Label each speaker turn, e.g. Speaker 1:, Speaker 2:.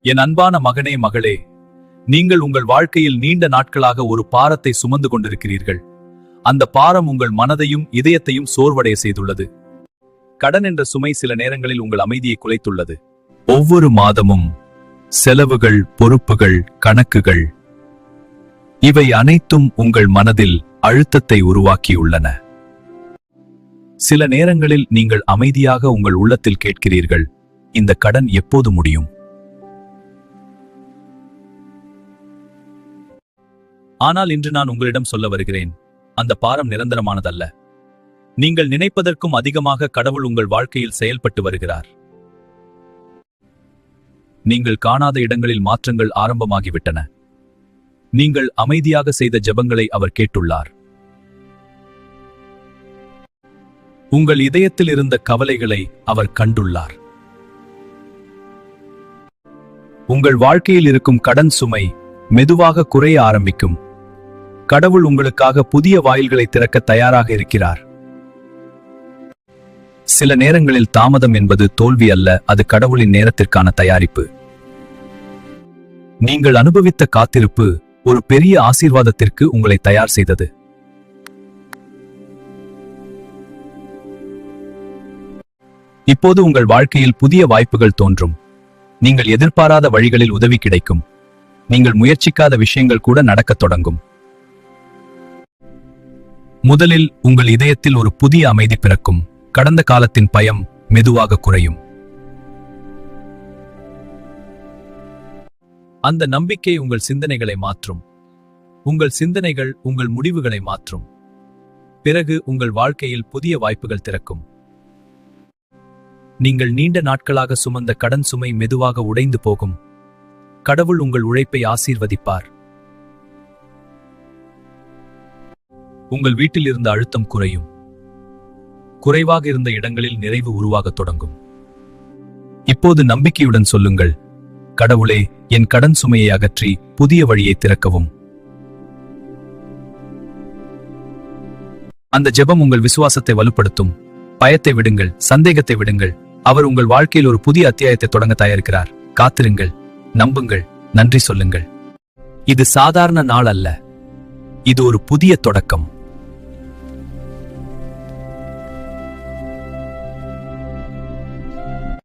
Speaker 1: என் அன்பான மகனே, மகளே, நீங்கள் உங்கள் வாழ்க்கையில் நீண்ட நாட்களாக ஒரு பாரத்தை சுமந்து கொண்டிருக்கிறீர்கள். அந்த பாரம் உங்கள் மனதையும் இதயத்தையும் சோர்வடைய செய்துள்ளது. கடன் என்ற சுமை சில நேரங்களில் உங்கள் அமைதியை குலைத்துள்ளது. ஒவ்வொரு மாதமும் செலவுகள், பொறுப்புகள், கணக்குகள், இவை அனைத்தும் உங்கள் மனதில் அழுத்தத்தை உருவாக்கியுள்ளன. சில நேரங்களில் நீங்கள் அமைதியாக உங்கள் உள்ளத்தில் கேட்கிறீர்கள், இந்த கடன் எப்போது முடியும்? ஆனால் இன்று நான் உங்களிடம் சொல்ல வருகிறேன், அந்த பாரம் நிரந்தரமானதல்ல. நீங்கள் நினைப்பதற்கும் அதிகமாக கடவுள் உங்கள் வாழ்க்கையில் செயல்பட்டு வருகிறார். நீங்கள் காணாத இடங்களில் மாற்றங்கள் ஆரம்பமாகிவிட்டன. நீங்கள் அமைதியாக செய்த ஜெபங்களை அவர் கேட்டுள்ளார். உங்கள் இதயத்தில் இருந்த கவலைகளை அவர் கண்டுள்ளார். உங்கள் வாழ்க்கையில் இருக்கும் கடன் சுமை மெதுவாக குறைய ஆரம்பிக்கும். கடவுள் உங்களுக்காக புதிய வாயில்களை திறக்க தயாராக இருக்கிறார். சில நேரங்களில் தாமதம் என்பது தோல்வி அல்ல, அது கடவுளின் நேரத்திற்கான தயாரிப்பு. நீங்கள் அனுபவித்த காத்திருப்பு ஒரு பெரிய ஆசீர்வாதத்திற்கு உங்களை தயார் செய்தது. இப்போது உங்கள் வாழ்க்கையில் புதிய வாய்ப்புகள் தோன்றும். நீங்கள் எதிர்பாராத வழிகளில் உதவி கிடைக்கும். நீங்கள் முயற்சிக்காத விஷயங்கள் கூட நடக்கத் தொடங்கும். முதலில் உங்கள் இதயத்தில் ஒரு புதிய அமைதி பிறக்கும். கடந்த காலத்தின் பயம் மெதுவாக குறையும். அந்த நம்பிக்கை உங்கள் சிந்தனைகளை மாற்றும். உங்கள் சிந்தனைகள் உங்கள் முடிவுகளை மாற்றும். பிறகு உங்கள் வாழ்க்கையில் புதிய வாய்ப்புகள் திறக்கும். நீங்கள் நீண்ட நாட்களாக சுமந்த கடன் சுமை மெதுவாக உடைந்து போகும். கடவுள் உங்கள் உழைப்பை ஆசீர்வதிப்பார். உங்கள் வீட்டில் இருந்த அழுத்தம் குறையும். குறைவாக இருந்த இடங்களில் நிறைவு உருவாகத் தொடங்கும். இப்போது நம்பிக்கையுடன் சொல்லுங்கள், கடவுளே, என் கடன் சுமையை அகற்றி புதிய வழியை திறக்கவும். அந்த ஜெபம் உங்கள் விசுவாசத்தை வலுப்படுத்தும். பயத்தை விடுங்கள், சந்தேகத்தை விடுங்கள். அவர் உங்கள் வாழ்க்கையில் ஒரு புதிய அத்தியாயத்தை தொடங்க தயாரிக்கிறார். காத்திருங்கள், நம்புங்கள், நன்றி சொல்லுங்கள். இது சாதாரண நாள் அல்ல, இது ஒரு புதிய தொடக்கம்.